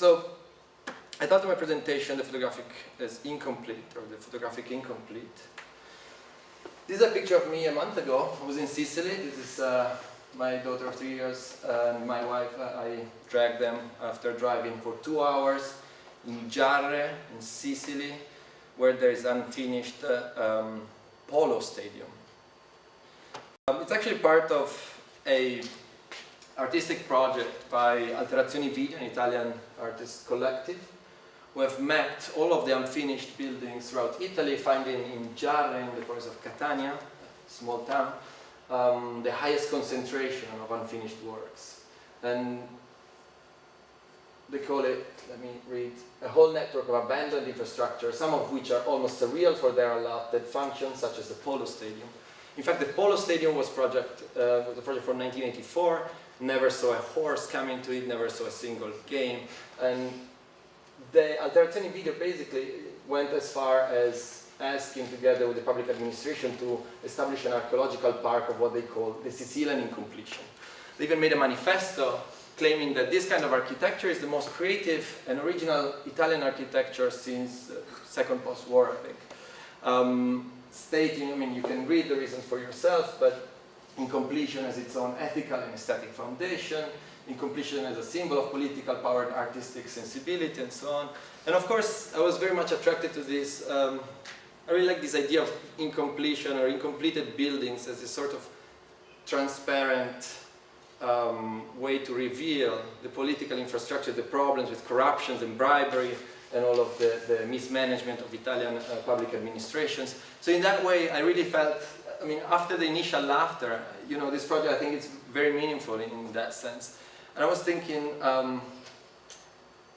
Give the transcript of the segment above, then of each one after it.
So I thought in my presentation the photographic is incomplete, or the photographic incomplete. This is a picture of me a month ago. I was in Sicily. This is my daughter of 3 years and my wife. I dragged them after driving for 2 hours in Giarre, in Sicily, where there is unfinished polo stadium. It's actually part of a artistic project by Alterazioni Video, an Italian artist collective, who have mapped all of the unfinished buildings throughout Italy, finding in Giarre, in the province of Catania, a small town, the highest concentration of unfinished works. And they call it, let me read, a whole network of abandoned infrastructure, some of which are almost surreal for their allotted functions, such as the Polo Stadium. In fact, the Polo Stadium was a project from 1984, never saw a horse come into it, never saw a single game. And the Alterazioni Video basically went as far as asking, together with the public administration, to establish an archaeological park of what they call the Sicilian incompletion. They even made a manifesto claiming that this kind of architecture is the most creative and original Italian architecture since second post-war, I think. Stating, I mean, you can read the reasons for yourself, but incompletion has its own ethical and aesthetic foundation, incompletion as a symbol of political power and artistic sensibility, and so on. And of course, I was very much attracted to this. I really like this idea of incompletion or incompleted buildings as a sort of transparent way to reveal the political infrastructure, the problems with corruptions and bribery, and all of the mismanagement of Italian public administrations. So in that way, I really felt, I mean, after the initial laughter, you know, this project, I think it's very meaningful in that sense. And I was thinking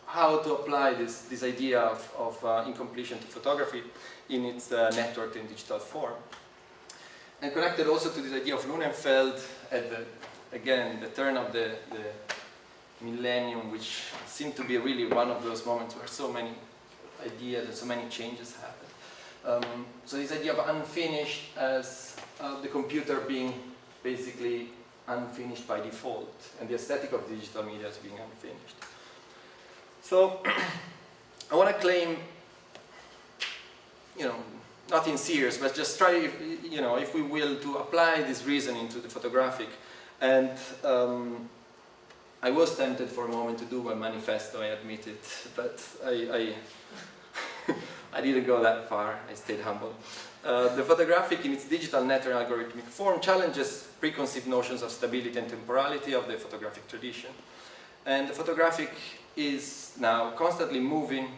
how to apply this idea of incompletion to photography in its networked and digital form. And connected also to this idea of Lunenfeld at the turn of the millennium, which seemed to be really one of those moments where so many ideas and so many changes happened. So this idea of unfinished as the computer being basically unfinished by default, and the aesthetic of digital media as being unfinished. So I want to claim, you know, nothing serious, but just try, you know, if we will, to apply this reasoning to the photographic. And I was tempted for a moment to do a manifesto, I admit it, but I didn't go that far. I stayed humble. The photographic in its digital net and algorithmic form challenges preconceived notions of stability and temporality of the photographic tradition. And the photographic is now constantly moving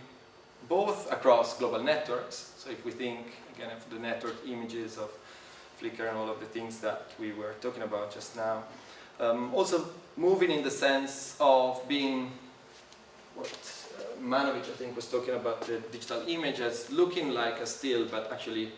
both across global networks. So if we think, again, of the network images of Flickr and all of the things that we were talking about just now. Also moving in the sense of being what Manovich, I think, was talking about the digital image as looking like a still, but actually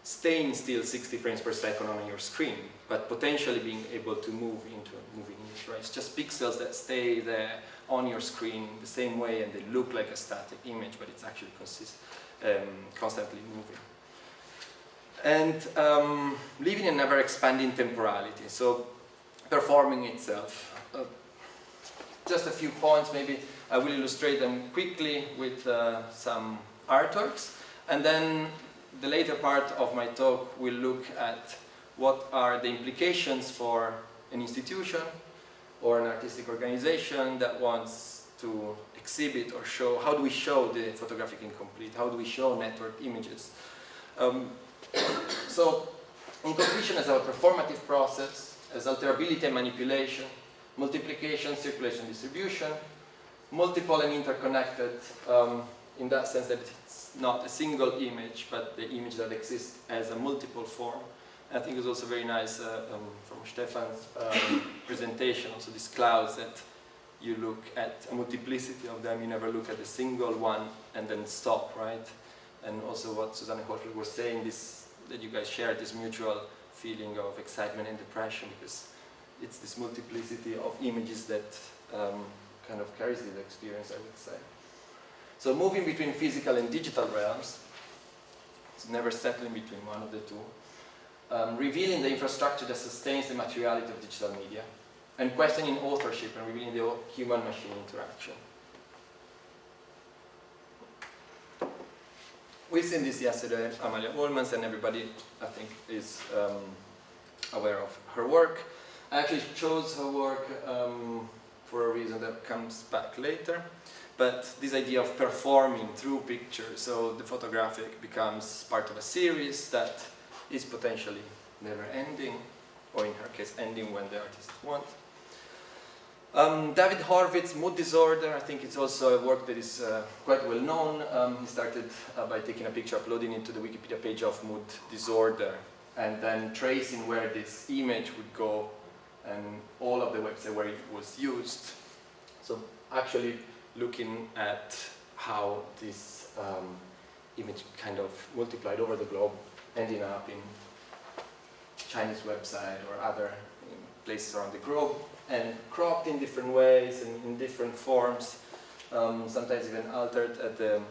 staying still 60 frames per second on your screen, but potentially being able to move into a moving image, right? It's just pixels that stay there on your screen the same way, and they look like a static image, but it's actually constantly moving. And living in never expanding temporality, so performing itself. Just a few points, maybe I will illustrate them quickly with some artworks, and then the later part of my talk will look at what are the implications for an institution or an artistic organization that wants to exhibit or show, how do we show the photographic incomplete, how do we show networked images. So incompletion as a performative process, as alterability and manipulation, multiplication, circulation, distribution, multiple and interconnected, in that sense that it's not a single image, but the image that exists as a multiple form. I think it's also very nice from Stefan's presentation, also these clouds that you look at a multiplicity of them, you never look at a single one and then stop, right? And also what Susanne Hotel was saying, this, that you guys share this mutual feeling of excitement and depression, because it's this multiplicity of images that kind of carries this experience, I would say. So moving between physical and digital realms, it's never settling between one of the two. Revealing the infrastructure that sustains the materiality of digital media, and questioning authorship and revealing the human-machine interaction. We've seen this yesterday, Amalia Ullmans, and everybody, I think, is aware of her work. I actually chose her work for a reason that comes back later. But this idea of performing through pictures, so the photographic becomes part of a series that is potentially never ending, or in her case, ending when the artist wants. David Horvitz, Mood Disorder, I think it's also a work that is quite well known. He started by taking a picture, uploading it to the Wikipedia page of Mood Disorder, and then tracing where this image would go and all of the websites where it was used. So actually looking at how this image kind of multiplied over the globe, ending up in Chinese website or other places around the globe, and cropped in different ways and in different forms, sometimes even altered at the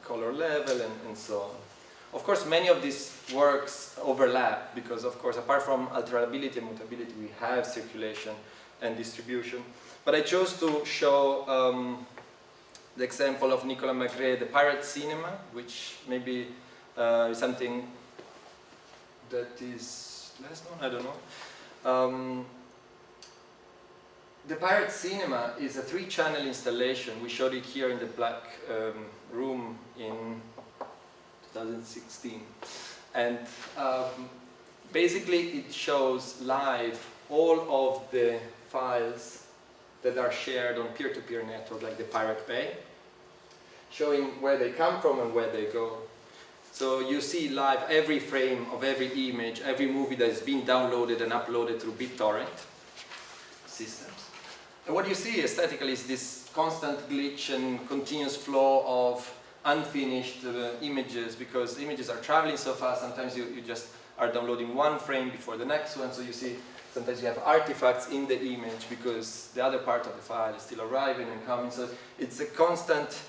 color level and so on. Of course, many of these works overlap because, of course, apart from alterability and mutability, we have circulation and distribution. But I chose to show the example of Nicolas Magret, The Pirate Cinema, which maybe is something that is less known, I don't know. The Pirate Cinema is a 3-channel installation. We showed it here in the black room in 2016. And basically it shows live all of the files that are shared on peer-to-peer network like the Pirate Bay, showing where they come from and where they go. So you see live every frame of every image, every movie that is being downloaded and uploaded through BitTorrent systems. And what you see aesthetically is this constant glitch and continuous flow of unfinished images, because images are traveling so fast. Sometimes you just are downloading one frame before the next one, so you see sometimes you have artifacts in the image because the other part of the file is still arriving and coming. So it's a constant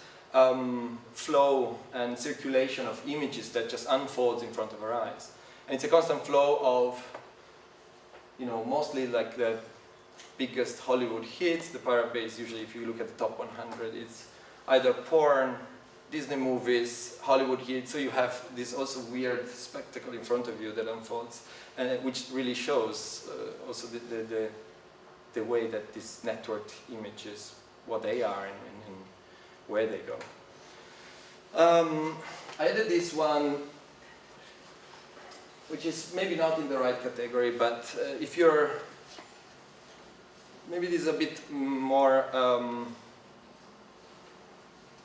flow and circulation of images that just unfolds in front of our eyes. And it's a constant flow of, you know, mostly like the biggest Hollywood hits. The Pirate Bay is usually, if you look at the top 100, it's either porn, Disney movies, Hollywood hits, so you have this also weird spectacle in front of you that unfolds, and which really shows also the way that these networked images, what they are and where they go. I added this one, which is maybe not in the right category, but if you're, maybe this is a bit more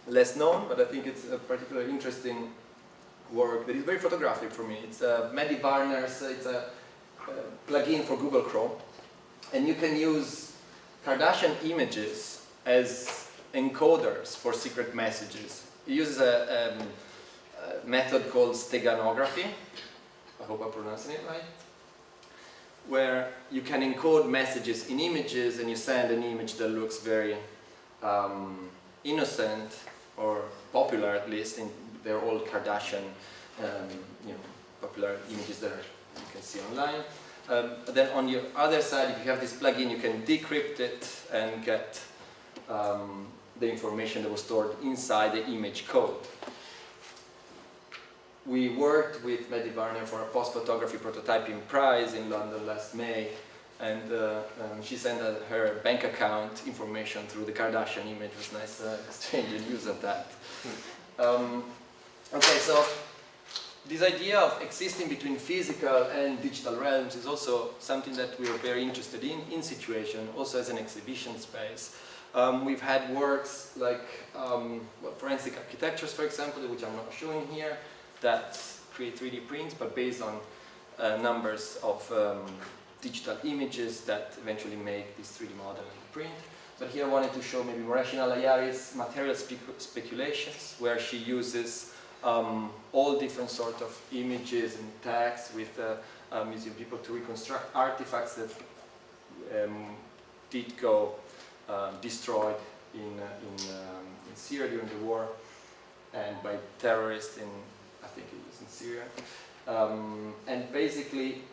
less known, but I think it's a particularly interesting work that is very photographic for me. It's Mehdi Varner's, it's a plugin for Google Chrome, and you can use Kardashian images as encoders for secret messages. It uses a method called steganography, I hope I'm pronouncing it right, where you can encode messages in images and you send an image that looks very innocent or popular, at least. They're all Kardashian, you know, popular images that you can see online. Then on your other side, if you have this plugin, you can decrypt it and get the information that was stored inside the image code. We worked with Mehdi Varner for a post-photography prototyping prize in London last May, and she sent her bank account information through the Kardashian image. It was nice exchange and use of that. Okay, so this idea of existing between physical and digital realms is also something that we are very interested in situation, also as an exhibition space. We've had works like forensic architectures, for example, which I'm not showing here, that create 3D prints, but based on numbers of digital images that eventually make this 3D model and print. But here I wanted to show maybe Morashina Layari's material speculations, where she uses all different sort of images and tags with museum people to reconstruct artifacts that did go destroyed in Syria during the war, and by terrorists in, I think it was in Syria. And basically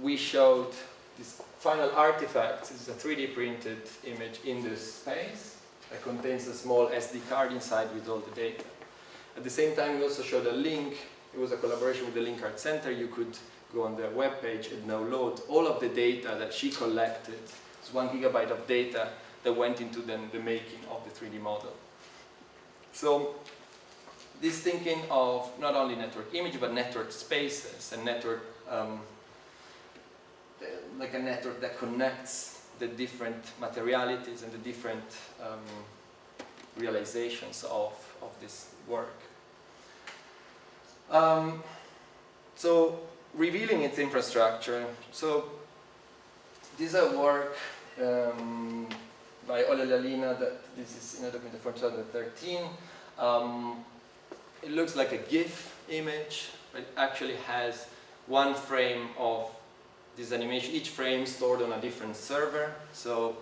we showed this final artifact. This is a 3D printed image in this space that contains a small SD card inside with all the data. At the same time, we also showed a link. It was a collaboration with the Link Art Center. You could go on their webpage and download all of the data that she collected. It's 1 gigabyte of data that went into then the making of the 3D model. So this thinking of not only network image, but network spaces and network, like a network that connects the different materialities and the different realizations of this work. So revealing its infrastructure. So this is a work by Ole Lalina, that this is in a document from 2013. It looks like a GIF image, but it actually has one frame of this animation, each frame stored on a different server. So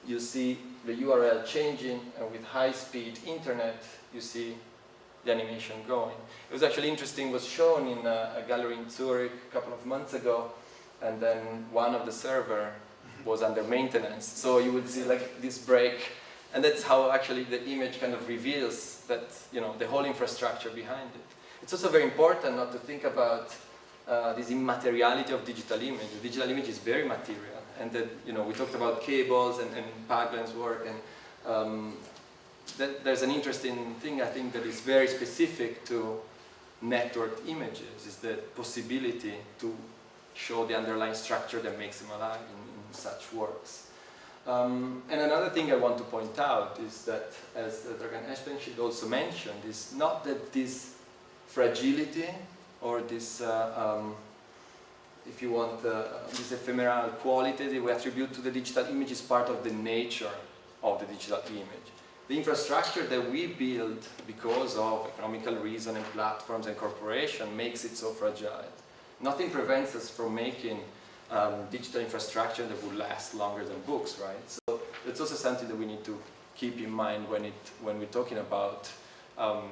you see the URL changing, and with high-speed internet, you see the animation going. It was actually interesting, was shown in a gallery in Zurich a couple of months ago, and then one of the server was under maintenance. So you would see like this break, and that's how actually the image kind of reveals that, you know, the whole infrastructure behind it. It's also very important not to think about this immateriality of digital image. The digital image is very material, and that, you know, we talked about cables and Paglen's work, and there's an interesting thing, I think, that is very specific to networked images, is the possibility to show the underlying structure that makes them alive in such works. And another thing I want to point out is that, as Dragan Espenshid also mentioned, is not that this fragility or this, if you want, this ephemeral quality that we attribute to the digital image is part of the nature of the digital image. The infrastructure that we build because of economical reason and platforms and corporation makes it so fragile. Nothing prevents us from making digital infrastructure that would last longer than books, right? So it's also something that we need to keep in mind when we're talking about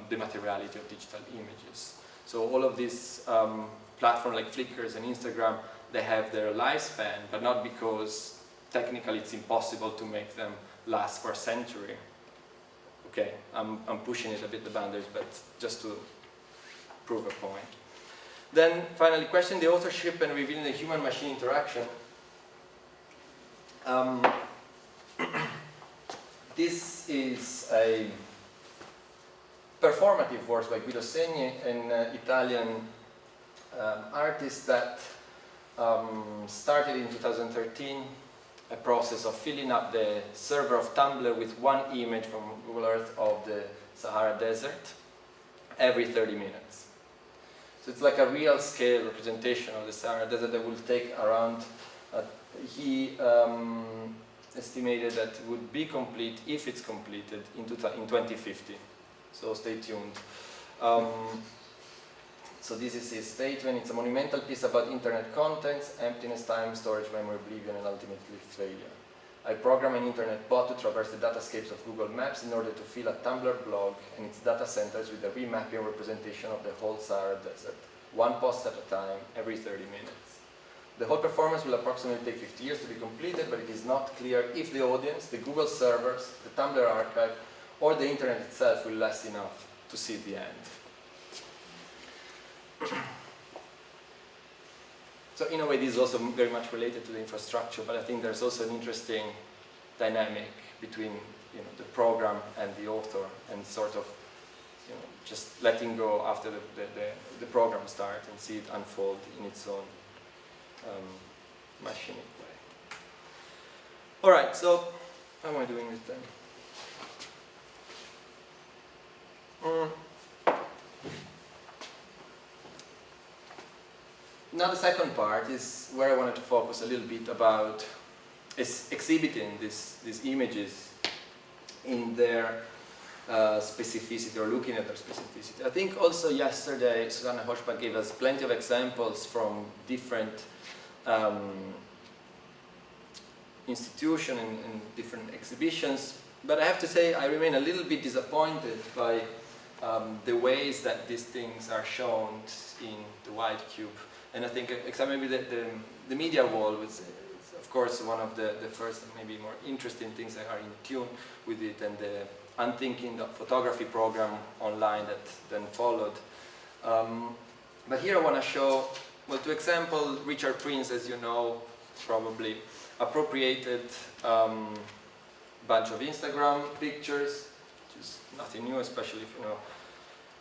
the materiality of digital images. So all of these platforms like Flickr and Instagram, they have their lifespan, but not because technically it's impossible to make them last for a century. Okay, I'm pushing it a bit, the boundaries, but just to prove a point. Then finally, question the authorship and revealing the human-machine interaction. This is a performative work by Guido Segni, an Italian artist that started in 2013 a process of filling up the server of Tumblr with one image from Google Earth of the Sahara Desert every 30 minutes. So it's like a real scale representation of the Sahara Desert that will take around, he estimated that it would be complete, if it's completed, in 2050. So stay tuned. So this is his statement. It's a monumental piece about internet contents, emptiness, time, storage, memory, oblivion, and ultimately failure. I program an internet bot to traverse the datascapes of Google Maps in order to fill a Tumblr blog and its data centers with a remapping representation of the whole Sahara Desert, one post at a time, every 30 minutes. The whole performance will approximately take 50 years to be completed, but it is not clear if the audience, the Google servers, the Tumblr archive, or the internet itself will last enough to see the end. So in a way, this is also very much related to the infrastructure, but I think there's also an interesting dynamic between, you know, the program and the author, and sort of, you know, just letting go after the program starts and see it unfold in its own machinic way. All right, so how am I doing this then? Now the second part is where I wanted to focus a little bit about exhibiting these images in their specificity, or looking at their specificity. I think also yesterday Susanne Hochbach gave us plenty of examples from different institutions and different exhibitions, but I have to say I remain a little bit disappointed by the ways that these things are shown in the White Cube. And I think, except maybe the media wall was, of course, one of the first and maybe more interesting things that are in tune with it, and the unthinking photography program online that then followed. But here I want to show, well, to example, Richard Prince, as you know, probably appropriated bunch of Instagram pictures, which is nothing new, especially if you know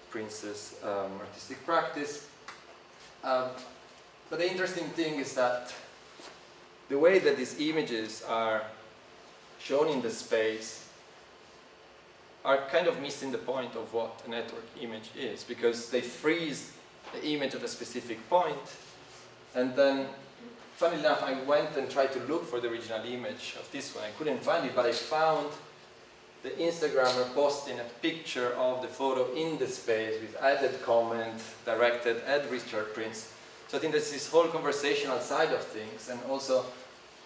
Prince's artistic practice. But the interesting thing is that the way that these images are shown in the space are kind of missing the point of what a network image is, because they freeze the image at a specific point, and then, funnily enough, I went and tried to look for the original image of this one. I couldn't find it, but I found the Instagrammer posting a picture of the photo in the space with added comment directed at Richard Prince. So I think there's this whole conversational side of things, and also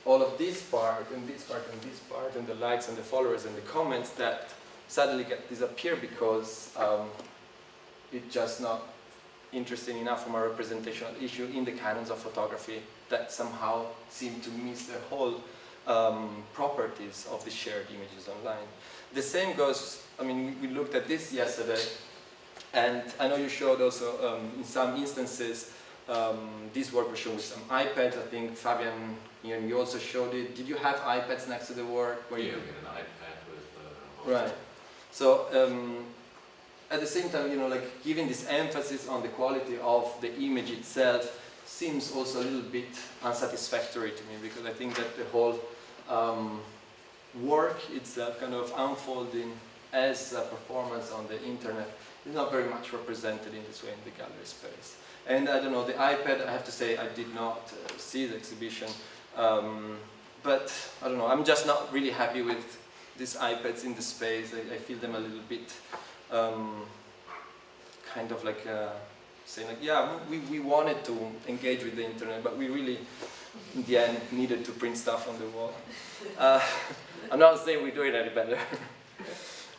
all of this part, and this part, and this part, and the likes, and the followers, and the comments that suddenly disappear because it's just not interesting enough from a representational issue in the canons of photography that somehow seem to miss the whole properties of the shared images online. The same goes, I mean, we looked at this yesterday, and I know you showed also in some instances this work was shown with some iPads. I think Fabian, you also showed it. Did you have iPads next to the work? Yeah, we had an iPad with right. So at the same time, you know, like giving this emphasis on the quality of the image itself seems also a little bit unsatisfactory to me, because I think that the whole work itself kind of unfolding as a performance on the internet is not very much represented in this way in the gallery space. And I don't know, the iPad, I have to say, I did not see the exhibition, but I don't know, I'm just not really happy with these iPads in the space. I feel them a little bit kind of like saying like, yeah, we wanted to engage with the internet, but we really, in the end, needed to print stuff on the wall. I'm not saying we do it any better.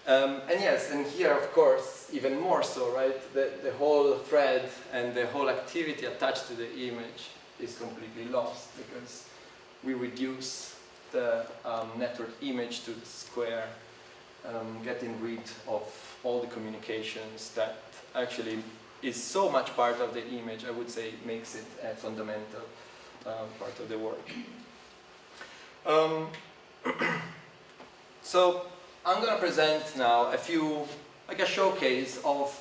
And yes, and here, of course, even more so, right? The whole thread and the whole activity attached to the image is completely lost, because we reduce the network image to the square, getting rid of all the communications that actually is so much part of the image. I would say makes it a fundamental part of the work. So I'm going to present now a few, like a showcase of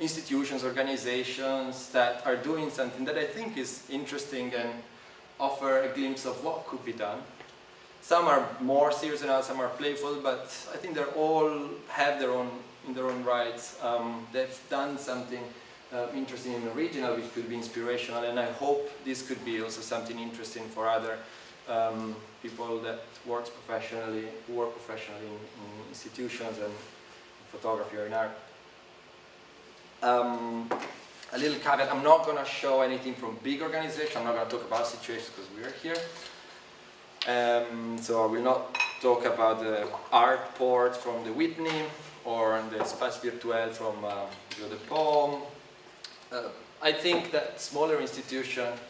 institutions, organizations that are doing something that I think is interesting and offer a glimpse of what could be done. Some are more serious than others, some are playful, but I think they all have their own, in their own rights. They've done something interesting and original, which could be inspirational, and I hope this could be also something interesting for other people that who work professionally in institutions and photography or in art. A little caveat, I'm not going to show anything from big organizations, I'm not going to talk about situations because we're here. So I will not talk about the art port from the Whitney or the Espace Virtuel from the Poem. I think that smaller institutions,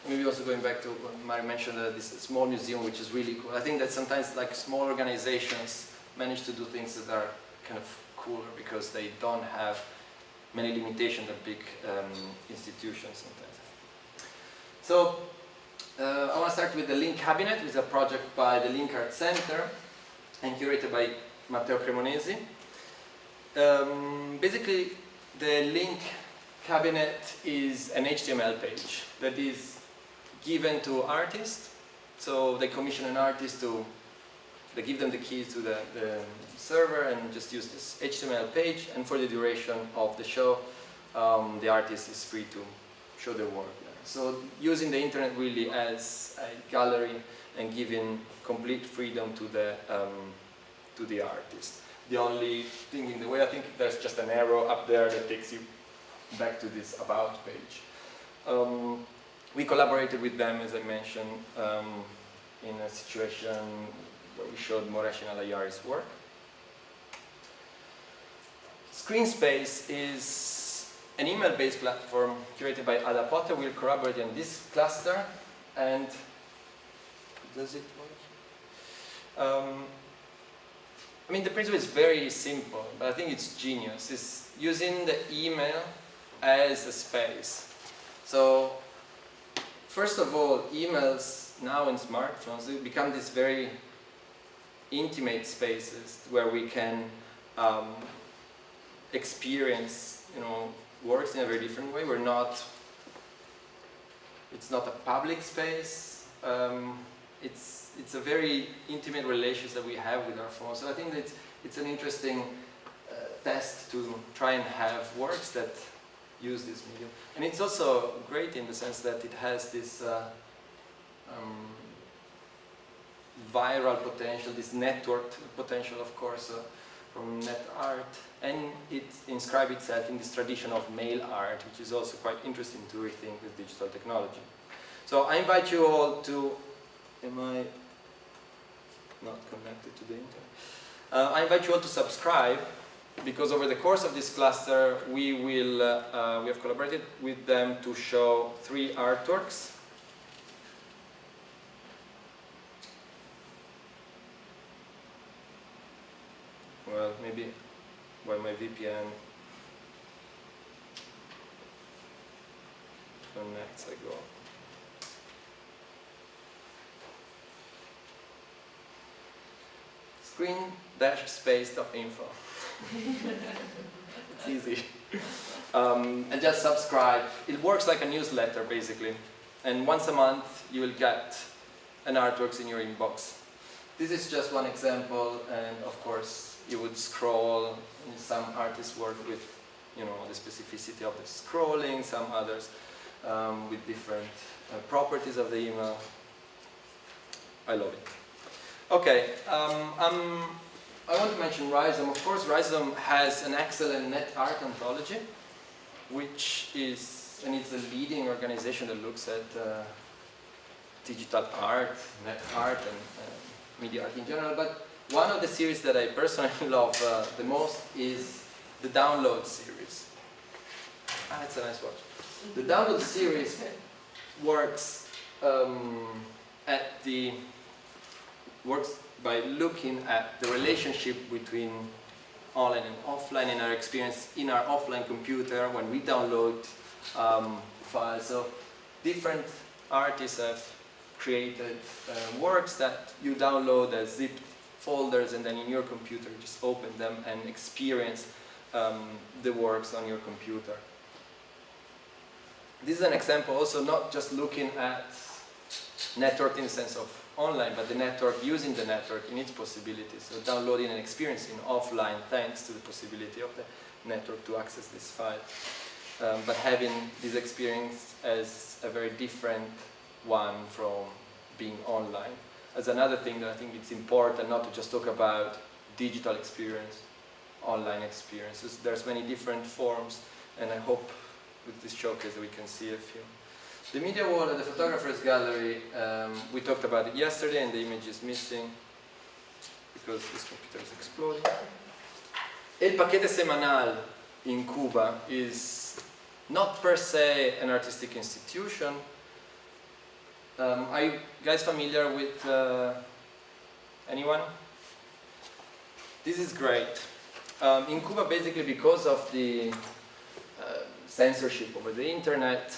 maybe also going back to what Mari mentioned, this small museum, which is really cool. I think that sometimes like small organizations manage to do things that are kind of cooler because they don't have many limitations that big institutions sometimes. So I want to start with the Link Cabinet, which is a project by the Link Art Center and curated by Matteo Cremonesi. Basically, the Link Cabinet is an HTML page that is given to artists. So they commission an artist they give them the keys to the server and just use this HTML page, and for the duration of the show, the artist is free to show their work there. So using the internet really as a gallery and giving complete freedom to the artist. The only thing in the way, I think there's just an arrow up there that takes you back to this about page. We collaborated with them, as I mentioned, in a situation where we showed Moresh and Alayari's work. Screenspace is an email-based platform curated by Ada Potter. We'll collaborate on this cluster, and does it work? I mean, the principle is very simple, but I think it's genius. It's using the email as a space. So, first of all, emails now in smartphones, they become these very intimate spaces where we can experience, works in a very different way. It's not a public space. It's a very intimate relationship that we have with our phones. So I think that it's an interesting test to try and have works that use this medium. And it's also great in the sense that it has this viral potential, this networked potential, of course, from net art, and it inscribes itself in this tradition of mail art, which is also quite interesting to rethink with digital technology. So I invite you all to, am I not connected to the internet? I invite you all to subscribe, because over the course of this cluster we have collaborated with them to show 3 artworks. Well, maybe by my VPN connects, I go. Screen-space.info. It's easy. And just subscribe. It works like a newsletter, basically. And once a month, you will get an artworks in your inbox. This is just one example, and of course, you would scroll. Some artists work with, the specificity of the scrolling. Some others with different properties of the email. I love it. Okay, I want to mention Rhizome. Of course, Rhizome has an excellent net art anthology, which is, and it's a leading organization that looks at digital art, net art, and media art in general. But one of the series that I personally love the most is the Download series. That's a nice watch. The Download series works works by looking at the relationship between online and offline in our experience in our offline computer when we download files. So different artists have created works that you download as zipped folders, and then in your computer you just open them and experience the works on your computer. This is an example also not just looking at network in the sense of online, but the network, using the network in its possibilities. So downloading and experiencing offline thanks to the possibility of the network to access this file. But having this experience as a very different one from being online. As another thing that I think it's important not to just talk about digital experience, online experiences. There's many different forms, and I hope with this showcase that we can see a few. The media wall at the photographer's gallery, we talked about it yesterday, and the image is missing because this computer is exploding. El Paquete Semanal in Cuba is not per se an artistic institution. Are you guys familiar with anyone? This is great. In Cuba, basically because of the censorship over the internet,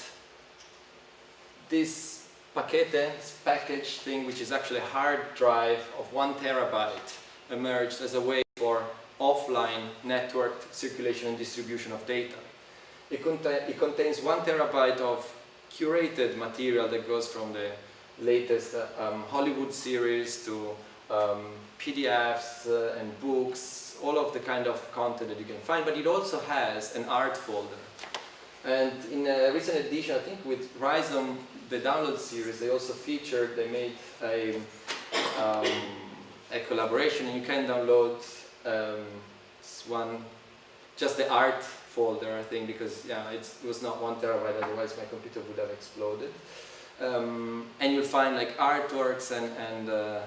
this package thing, which is actually a hard drive of 1 terabyte, emerged as a way for offline networked circulation and distribution of data. It contains 1 terabyte of curated material that goes from the latest Hollywood series to PDFs and books, all of the kind of content that you can find, but it also has an art folder. And in a recent edition, I think with Rhizome, the Download series, they also featured, they made a collaboration, and you can download just the art folder, I think, because yeah, it was not 1 terabyte, otherwise my computer would have exploded. And you'll find like artworks and I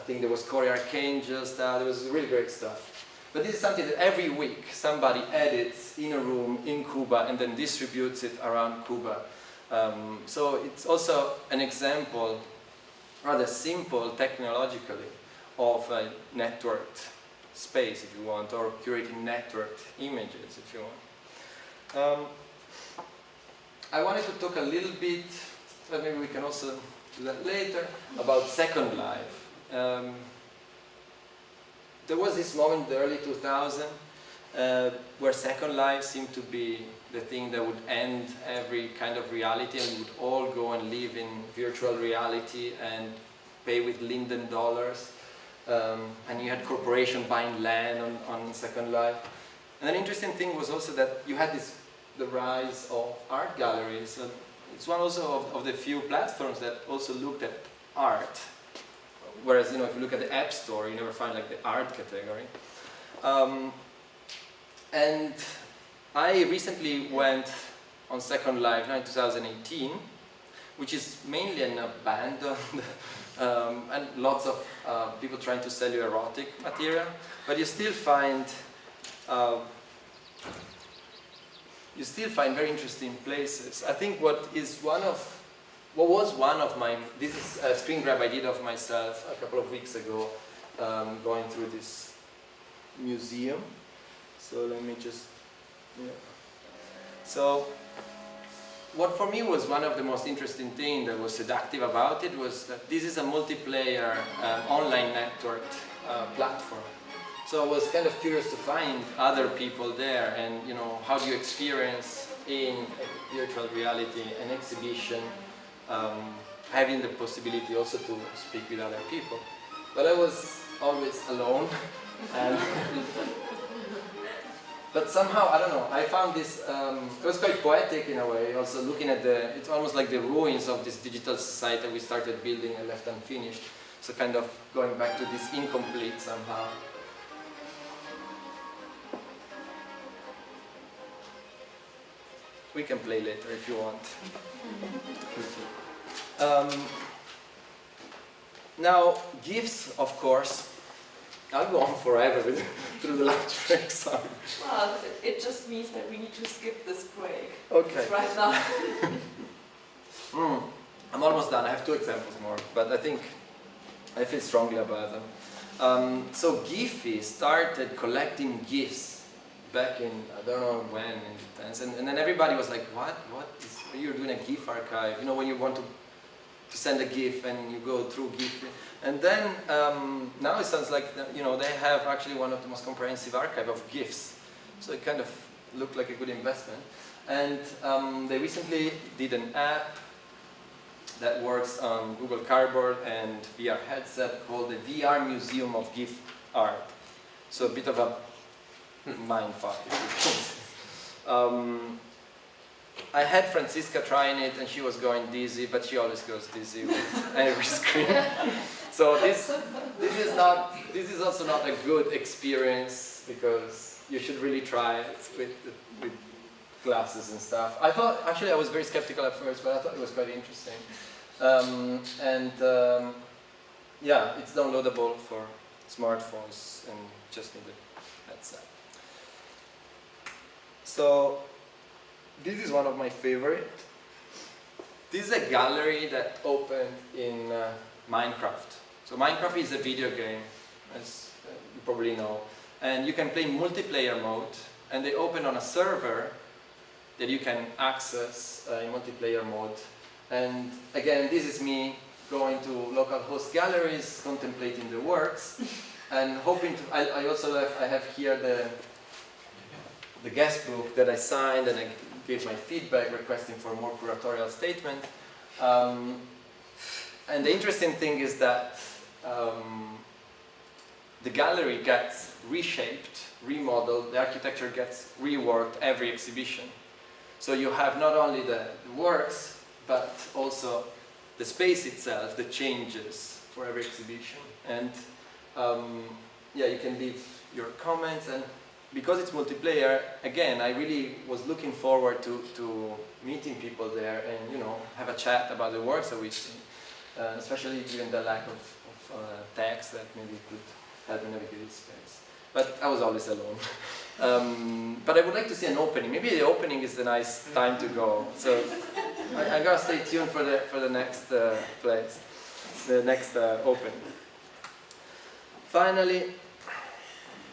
think there was Corey Archangel stuff, there was really great stuff. But this is something that every week somebody edits in a room in Cuba and then distributes it around Cuba. So it's also an example, rather simple technologically, of a networked space, if you want, or curating networked images, if you want. I wanted to talk a little bit, but maybe we can also do that later, about Second Life. There was this moment in the early 2000s where Second Life seemed to be the thing that would end every kind of reality, and we would all go and live in virtual reality and pay with Linden dollars. And you had corporations buying land on Second Life. And an interesting thing was also that you had the rise of art galleries. And it's one also of the few platforms that also looked at art. Whereas, if you look at the App Store, you never find like the art category. And I recently went on Second Life now in 2018, which is mainly an abandoned and lots of people trying to sell you erotic material, but you still find very interesting places. I think what was one of my, this is a screen grab I did of myself a couple of weeks ago, going through this museum. So let me just, So what for me was one of the most interesting things that was seductive about it was that this is a multiplayer online networked platform. So I was kind of curious to find other people there, and how do you experience in virtual reality an exhibition, having the possibility also to speak with other people. But I was always alone, and but somehow, I don't know, I found this, it was quite poetic in a way, also looking at it's almost like the ruins of this digital society we started building and left unfinished. So kind of going back to this incomplete somehow. We can play later if you want. Now, Gifs, of course, I'll go on forever through the lunch break, sorry. Well, it just means that we need to skip this break. Okay. Right now. I'm almost done. I have 2 examples more, but I think I feel strongly about them. So Giphy started collecting GIFs back in, I don't know when, in the 10s, and then everybody was like, what is, you're doing a GIF archive, when you want to send a GIF and you go through GIF. And then now it sounds like they have actually one of the most comprehensive archive of GIFs. So it kind of looked like a good investment. And they recently did an app that works on Google Cardboard and VR headset called the VR Museum of GIF Art. So a bit of a mindfuck. I had Francisca trying it and she was going dizzy, but she always goes dizzy with every screen. So this is also not a good experience because you should really try it with glasses and stuff. I was very skeptical at first, but I thought it was quite interesting. Yeah, it's downloadable for smartphones and just need a headset. So this is one of my favorite. This is a gallery that opened in Minecraft. So Minecraft is a video game, as you probably know, and you can play multiplayer mode, and they open on a server that you can access in multiplayer mode. And again, this is me going to local host galleries, contemplating the works, and hoping to. I have here the guest book that I signed, and I gave my feedback requesting for more curatorial statement. And the interesting thing is that the gallery gets reshaped, remodeled, the architecture gets reworked every exhibition. So you have not only the works, but also the space itself that changes for every exhibition. And yeah, you can leave your comments, and because it's multiplayer, again, I really was looking forward to meeting people there and have a chat about the works that we've seen, especially given the lack of text that maybe could help me navigate this space. But I was always alone. But I would like to see an opening. Maybe the opening is the nice time to go. So I gotta stay tuned for the next place, the next opening. Finally,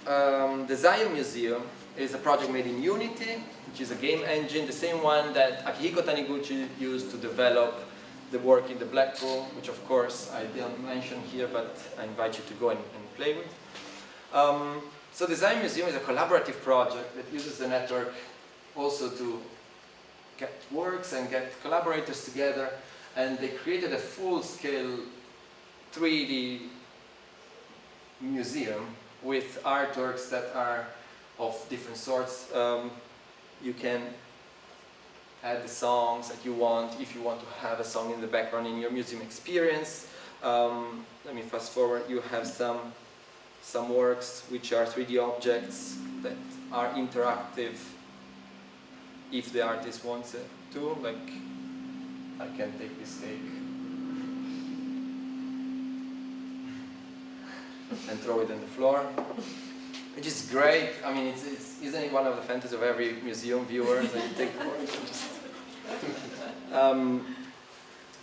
The Zion Museum is a project made in Unity, which is a game engine, the same one that Akihiko Taniguchi used to develop the work in the Black Room, which of course I didn't mention here, but I invite you to go and play with. So the Zion Museum is a collaborative project that uses the network also to get works and get collaborators together, and they created a full-scale 3D museum with artworks that are of different sorts. You can add the songs that you want, if you want to have a song in the background in your museum experience. Let me fast forward. You have some works which are 3D objects that are interactive if the artist wants it to, like I can take this cake and throw it on the floor, which is great. I mean, isn't it one of the fantasies of every museum viewer that you take the works and just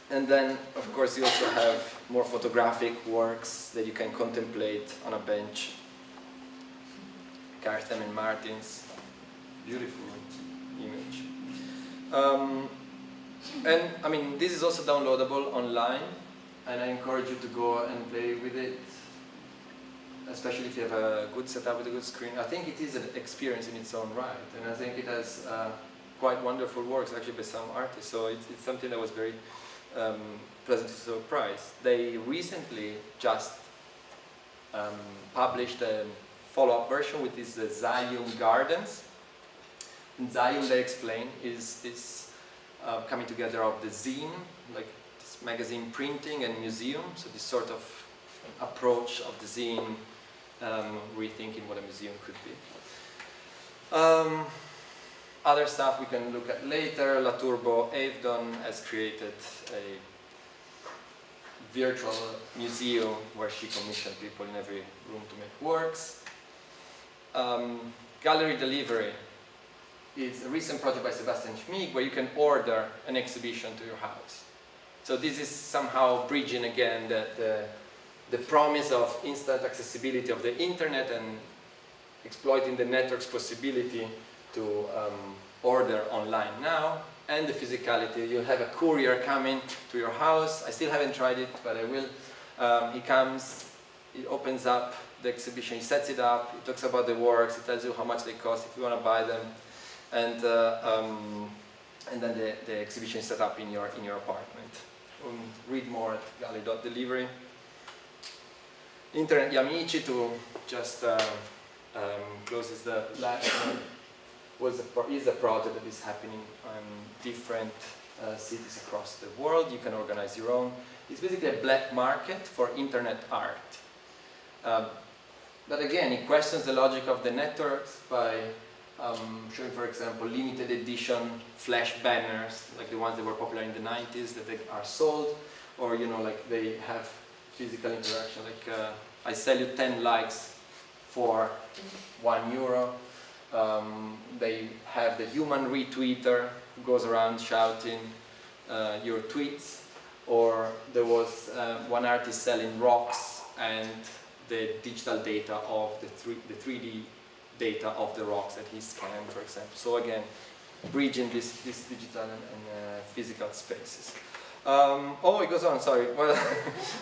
and then, of course, you also have more photographic works that you can contemplate on a bench. Karstem and Martin's beautiful image. And I mean, this is also downloadable online, and I encourage you to go and play with it, especially if you have a good setup with a good screen. I think it is an experience in its own right, and I think it has quite wonderful works actually by some artists. So it's something that was very pleasantly surprised. They recently just published a follow-up version with this Zion Gardens. And Zion, they explain, is this coming together of the zine, like this magazine printing and museum. So this sort of approach of the zine, rethinking what a museum could be. Other stuff we can look at later. La Turbo Avdon has created a virtual museum where she commissioned people in every room to make works. Gallery Delivery is a recent project by Sebastian Schmig where you can order an exhibition to your house. So this is somehow bridging again the promise of instant accessibility of the internet and exploiting the network's possibility to order online now, and the physicality. You'll have a courier coming to your house. I still haven't tried it, but I will. He comes, he opens up the exhibition, he sets it up, he talks about the works, he tells you how much they cost if you want to buy them, and then the exhibition is set up in your apartment. Read more at gallery.delivery. Internet Yamichi, to just closes the last one, is a project that is happening in different cities across the world. You can organize your own. It's basically a black market for internet art. But again, it questions the logic of the networks by showing, for example, limited edition flash banners, like the ones that were popular in the 90s, that they are sold, or like they have physical interaction, like I sell you 10 likes for €1. They have the human retweeter who goes around shouting your tweets, or there was one artist selling rocks and the digital data of the 3D data of the rocks that he scanned, for example. So again, bridging this digital and physical spaces. Oh, it goes on. Sorry. Well,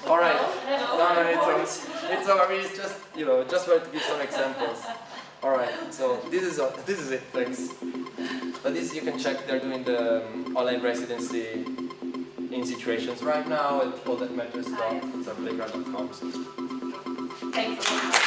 all right. No, it's over. It's just just wanted to give some examples. All right. So this is it. Thanks. But this you can check. They're doing the online residency in situations right now at allthatmatters.playground.com. Thanks a lot.